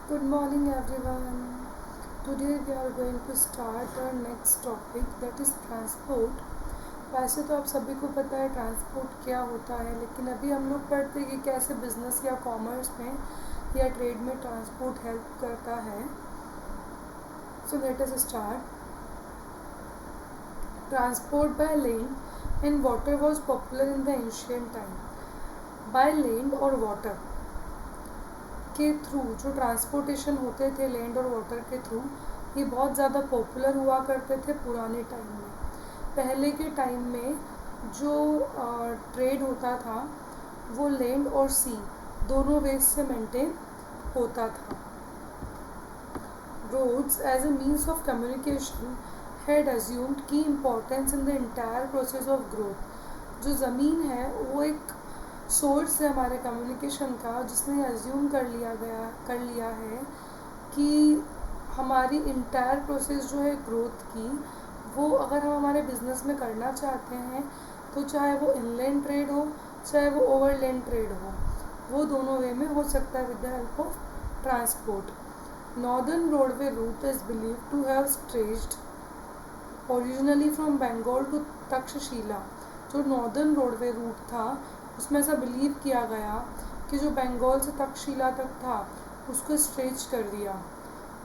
Good morning everyone. Today we are going to start our next topic that is transport. वैसे तो आप सभी को पता है ट्रांसपोर्ट क्या होता है, लेकिन अभी हम लोग पढ़ते हैं कि कैसे बिजनेस या कॉमर्स में या ट्रेड में ट्रांसपोर्ट हेल्प करता है. So let us start. Transport by land and water was popular in the ancient time. By land और वाटर के थ्रू जो ट्रांसपोर्टेशन होते थे लैंड और वाटर के थ्रू, ये बहुत ज़्यादा पॉपुलर हुआ करते थे पुराने टाइम में. पहले के टाइम में जो ट्रेड होता था वो लैंड और सी दोनों वेज से मेंटेन होता था. Roads as a means of communication had assumed की importance in the entire process of growth. जो ज़मीन है वो एक सोर्स है हमारे कम्युनिकेशन का, जिसने अज्यूम कर लिया है कि हमारी इंटायर प्रोसेस जो है ग्रोथ की, वो अगर हम हमारे बिजनेस में करना चाहते हैं तो चाहे वो इनलैंड ट्रेड हो चाहे वो ओवरलैंड ट्रेड हो, वो दोनों वे में हो सकता है with the help of transport. Northern roadway route is believed to have stretched originally from Bengal to Taxila. जो नॉर्दर्न रोडवे रूट था उसमें ऐसा बिलीव किया गया कि जो बंगाल से तक्षशिला तक था उसको स्ट्रेच कर दिया.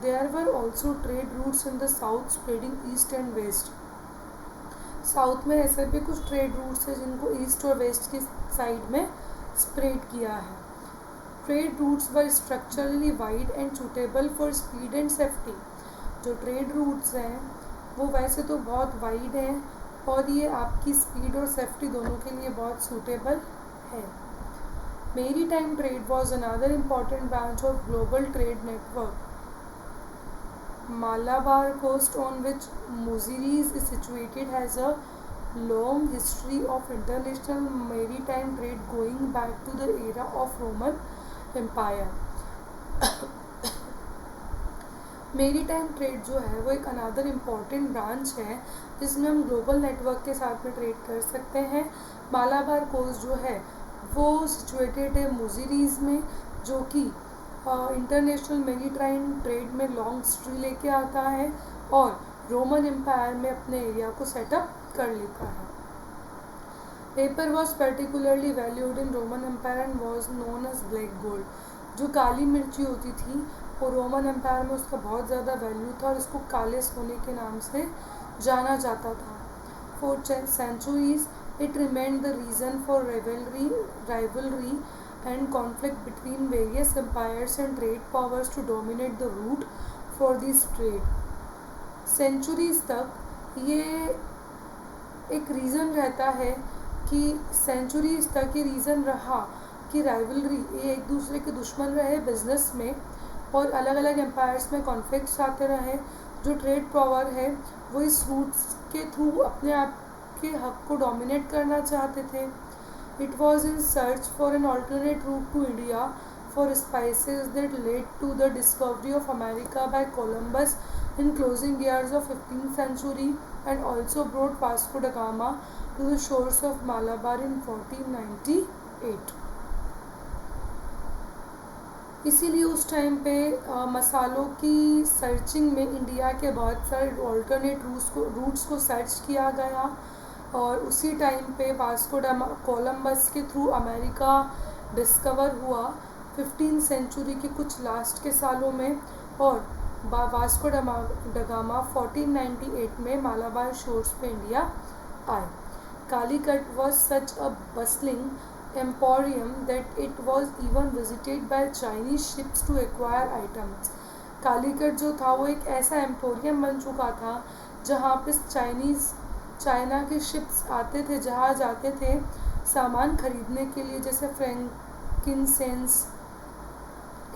There were also trade routes in the south spreading east and west. South में ऐसे भी कुछ ट्रेड रूट्स हैं जिनको ईस्ट और वेस्ट की साइड में स्प्रेड किया है. Trade routes were structurally wide and suitable for speed and safety. जो ट्रेड रूट्स हैं वो वैसे तो बहुत वाइड हैं और ये आपकी स्पीड और सेफ्टी दोनों के लिए बहुत सूटेबल है. Maritime trade was another important branch of global trade network. Malabar coast on which Muziris is situated has a long history of international maritime trade going back to the era of Roman Empire. Maritime trade जो है वो एक another important branch है जिसमें हम global network के साथ में ट्रेड कर सकते हैं. मालाबार कोस्ट जो है वो सिचुएटेड है मुजीरीज में, जो कि इंटरनेशनल मेरीटाइम ट्रेड में लॉन्ग हिस्ट्री लेके आता है और रोमन एम्पायर में अपने एरिया को सेटअप कर लेता है. Pepper was particularly valued in Roman empire and was known as black gold. जो काली मिर्ची होती थी वो रोमन एम्पायर में उसका बहुत ज़्यादा वैल्यू था और इसको काले सोने के नाम से जाना जाता था. For centuries it remained the reason for rivalry and conflict between various empires and trade powers to dominate the route for this trade. Centuries तक ये एक रीज़न रहता है कि सेंचुरीज तक ये रीज़न रहा कि राइवलरी, ये एक दूसरे के दुश्मन रहे बिजनेस में और अलग अलग एम्पायर्स में कॉन्फ्लिक्ट्स आते रहे. जो ट्रेड पावर है वो इस रूट्स के थ्रू अपने आप के हक को डोमिनेट करना चाहते थे. It was in search for an alternate route to India for spices that led to the discovery of America by Columbus in closing years of 15th century and also brought Vasco da Gama to the shores of Malabar in 1498. इसीलिए उस time पे मसालों की searching में India के बहुत सारे alternate roots को सर्च किया गया और उसी टाइम पे वास्को डा कोलंबस के थ्रू अमेरिका डिस्कवर हुआ 15th सेंचुरी के कुछ लास्ट के सालों में. और वास्को डा गामा 1498 में मालाबार शोर्स पे इंडिया आए. Calicut was such a bustling emporium that it was even visited by Chinese ships to acquire items. Calicut जो था वो एक ऐसा एम्पोरियम बन चुका था जहाँ पे चाइना के शिप्स आते थे, जहाज आते थे सामान खरीदने के लिए, जैसे फ्रैंकिनसेंस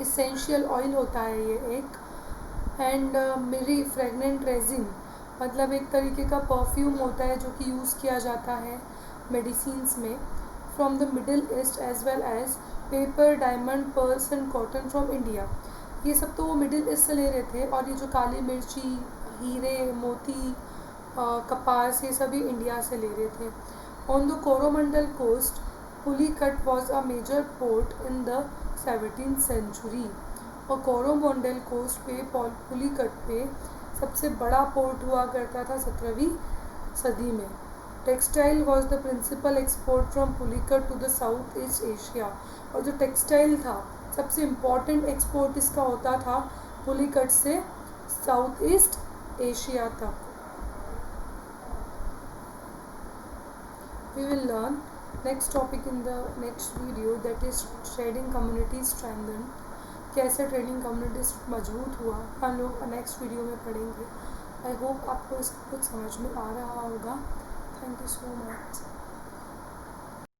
इसेंशियल ऑयल होता है ये एक, एंड मिरी फ्रेगनेंट रेजिन, मतलब एक तरीके का परफ्यूम होता है जो कि यूज़ किया जाता है मेडिसिन्स में, from the middle east as well as pepper, diamond, pearls and cotton from India. ये सब तो वो मिडिल ईस्ट से ले रहे थे और ये जो काली मिर्ची, हीरे, मोती, कपास, ये सभी इंडिया से ले रहे थे. On the Coromandel coast Pulicat was a major port in the 17th century. और कोरोमंडल कोस्ट पे पुलिकट पे सबसे बड़ा पोर्ट हुआ करता था 17वीं सदी में। Textile was the principal export from Pulicat to the south east Asia. और जो टेक्सटाइल था सबसे इम्पॉर्टेंट एक्सपोर्ट इसका होता था पुलिकट से साउथ ईस्ट एशिया तक। We will learn next topic in the next video, that is trading community strengthened। कैसे ट्रेडिंग कम्युनिटीज मजबूत हुआ हम लोग नेक्स्ट वीडियो में पढ़ेंगे। आई होप आपको इसका कुछ समझ में आ रहा होगा। Thank you so much.